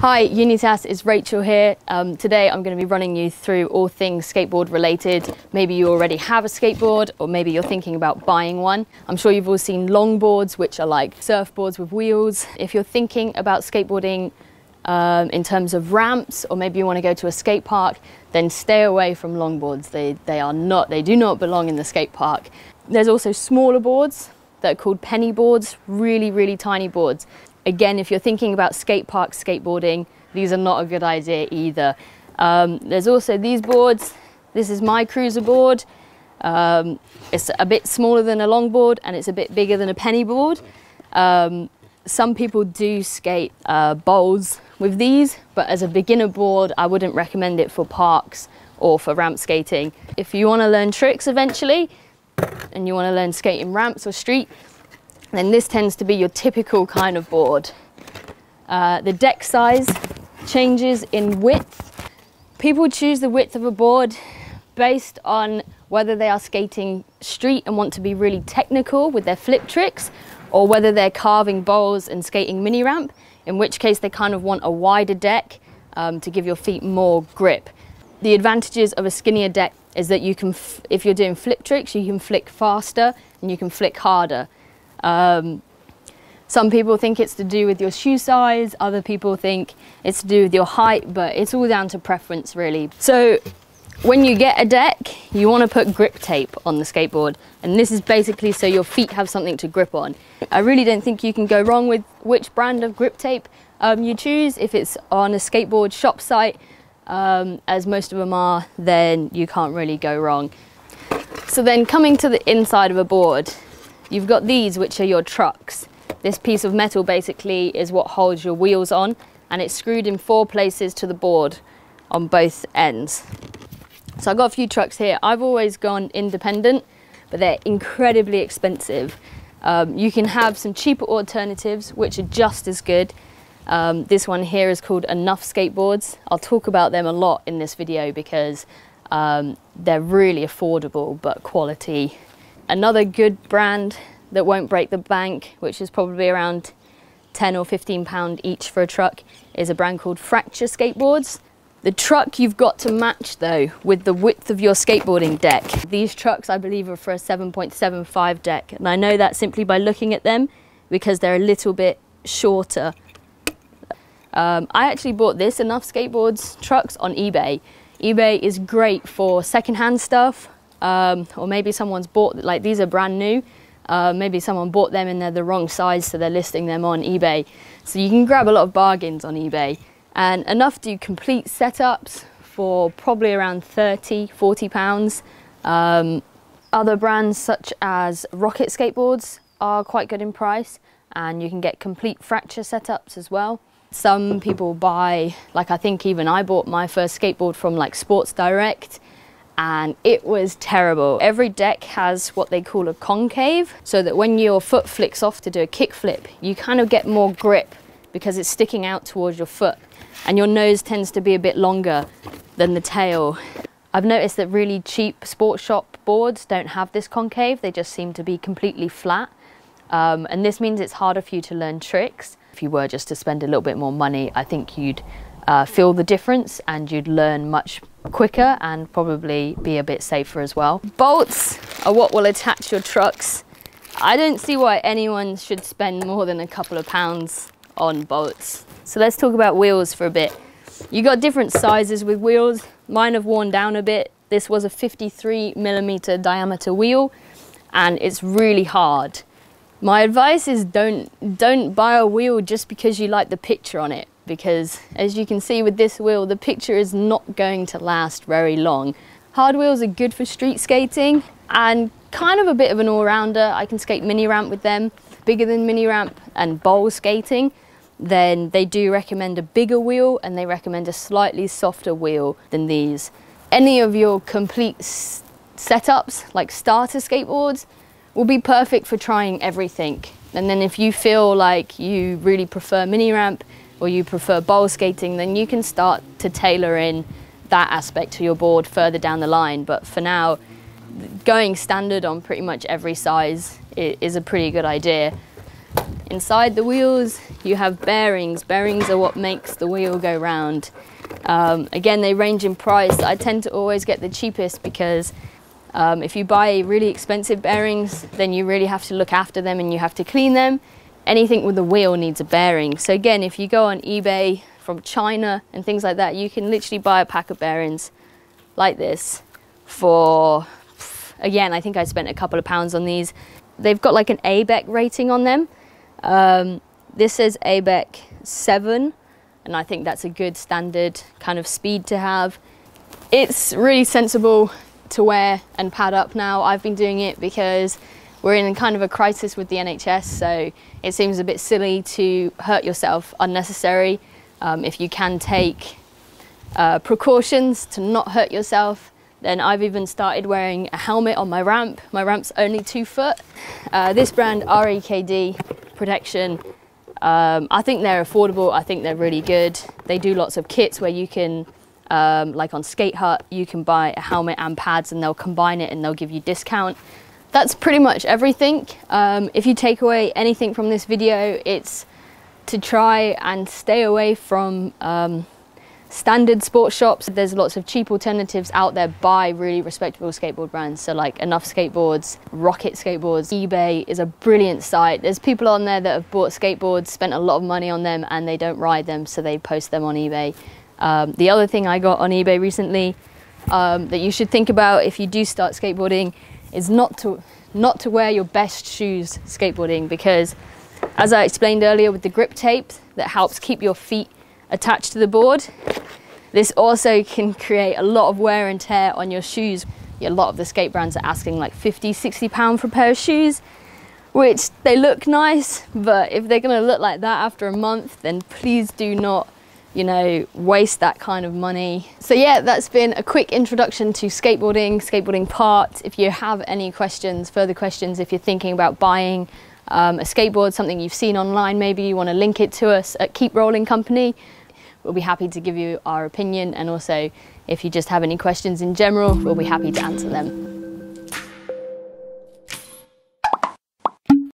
Hi Unitas, it's Rachel here. Today I'm going to be running you through all things skateboard related. Maybe you already have a skateboard, or maybe you're thinking about buying one. I'm sure you've all seen longboards, which are like surfboards with wheels. If you're thinking about skateboarding in terms of ramps, or maybe you want to go to a skate park, then stay away from longboards. They do not belong in the skate park. There's also smaller boards that are called penny boards, really tiny boards. Again, if you're thinking about skate park skateboarding, these are not a good idea either. There's also these boards. This is my cruiser board. It's a bit smaller than a longboard and it's a bit bigger than a penny board. Some people do skate bowls with these, but as a beginner board, I wouldn't recommend it for parks or for ramp skating. If you want to learn tricks eventually, and you want to learn skating ramps or street, then this tends to be your typical kind of board. The deck size changes in width. People choose the width of a board based on whether they are skating street and want to be really technical with their flip tricks, or whether they're carving bowls and skating mini ramp, in which case they kind of want a wider deck to give your feet more grip. The advantages of a skinnier deck is that you can, if you're doing flip tricks, you can flick faster and you can flick harder. Some people think it's to do with your shoe size, other people think it's to do with your height, but it's all down to preference really. So when you get a deck, you want to put grip tape on the skateboard, and this is basically so your feet have something to grip on. I really don't think you can go wrong with which brand of grip tape you choose. If it's on a skateboard shop site, as most of them are, then you can't really go wrong. So then coming to the inside of a board, you've got these, which are your trucks. This piece of metal basically is what holds your wheels on, and it's screwed in 4 places to the board on both ends. So I've got a few trucks here. I've always gone independent, but they're incredibly expensive. You can have some cheaper alternatives, which are just as good. This one here is called Enough Skateboards. I'll talk about them a lot in this video because they're really affordable, but quality. Another good brand that won't break the bank, which is probably around £10 or £15 each for a truck, is a brand called Fracture Skateboards. The truck you've got to match though with the width of your skateboarding deck. These trucks I believe are for a 7.75 deck, and I know that simply by looking at them because they're a little bit shorter. I actually bought this Enough Skateboards trucks on eBay. eBay is great for secondhand stuff. Or maybe someone's bought, like these are brand new, maybe someone bought them and they're the wrong size, so they're listing them on eBay. So you can grab a lot of bargains on eBay. And Enough do complete setups for probably around £30–40. Other brands such as Rocket Skateboards are quite good in price, and you can get complete Fracture setups as well. Some people buy, like I think even I bought my first skateboard from like Sports Direct, and it was terrible. Every deck has what they call a concave, so that when your foot flicks off to do a kick flip, you kind of get more grip because it's sticking out towards your foot, and your nose tends to be a bit longer than the tail. I've noticed that really cheap sports shop boards don't have this concave, they just seem to be completely flat. And this means it's harder for you to learn tricks. If you were just to spend a little bit more money, I think you'd feel the difference and you'd learn much quicker and probably be a bit safer as well. Bolts are what will attach your trucks. I don't see why anyone should spend more than a couple of pounds on bolts. So let's talk about wheels for a bit. You got different sizes with wheels. Mine have worn down a bit. This was a 53mm diameter wheel, and it's really hard. My advice is don't buy a wheel just because you like the picture on it, because as you can see with this wheel, the picture is not going to last very long. Hard wheels are good for street skating and kind of a bit of an all-rounder. I can skate mini ramp with them. Bigger than mini ramp and bowl skating, then they do recommend a bigger wheel, and they recommend a slightly softer wheel than these. Any of your complete setups, like starter skateboards, will be perfect for trying everything. And then if you feel like you really prefer mini ramp or you prefer bowl skating, then you can start to tailor in that aspect to your board further down the line. But for now, going standard on pretty much every size is a pretty good idea. Inside the wheels, you have bearings. Bearings are what makes the wheel go round. Again, they range in price. I tend to always get the cheapest because if you buy really expensive bearings, then you really have to look after them and you have to clean them. Anything with a wheel needs a bearing. So again, if you go on eBay from China and things like that, you can literally buy a pack of bearings like this for, again, I think I spent a couple of pounds on these. They've got like an ABEC rating on them. This says ABEC 7, and I think that's a good standard kind of speed to have. It's really sensible to wear and pad up now. I've been doing it because we're in kind of a crisis with the NHS, so it seems a bit silly to hurt yourself unnecessary. If you can take precautions to not hurt yourself, then I've even started wearing a helmet on my ramp. My ramp's only 2 foot. This brand, RAKD Protection, I think they're affordable. I think they're really good. They do lots of kits where you can, like on Skate Hut, you can buy a helmet and pads and they'll combine it and they'll give you discount. That's pretty much everything. If you take away anything from this video, it's to try and stay away from standard sports shops. There's lots of cheap alternatives out there by really respectable skateboard brands. So like Enough Skateboards, Rocket Skateboards, eBay is a brilliant site. There's people on there that have bought skateboards, spent a lot of money on them, and they don't ride them, so they post them on eBay. The other thing I got on eBay recently that you should think about if you do start skateboarding is not to wear your best shoes skateboarding, because as I explained earlier with the grip tape that helps keep your feet attached to the board, this also can create a lot of wear and tear on your shoes. A lot of the skate brands are asking like £50–60 for a pair of shoes, which they look nice, but if they're going to look like that after a month, then please do not, you know, waste that kind of money. So yeah, that's been a quick introduction to skateboarding parts. If you have any questions, further questions, if you're thinking about buying a skateboard, something you've seen online, maybe you want to link it to us at Keep Rolling Company. We'll be happy to give you our opinion, and also if you just have any questions in general, we'll be happy to answer them.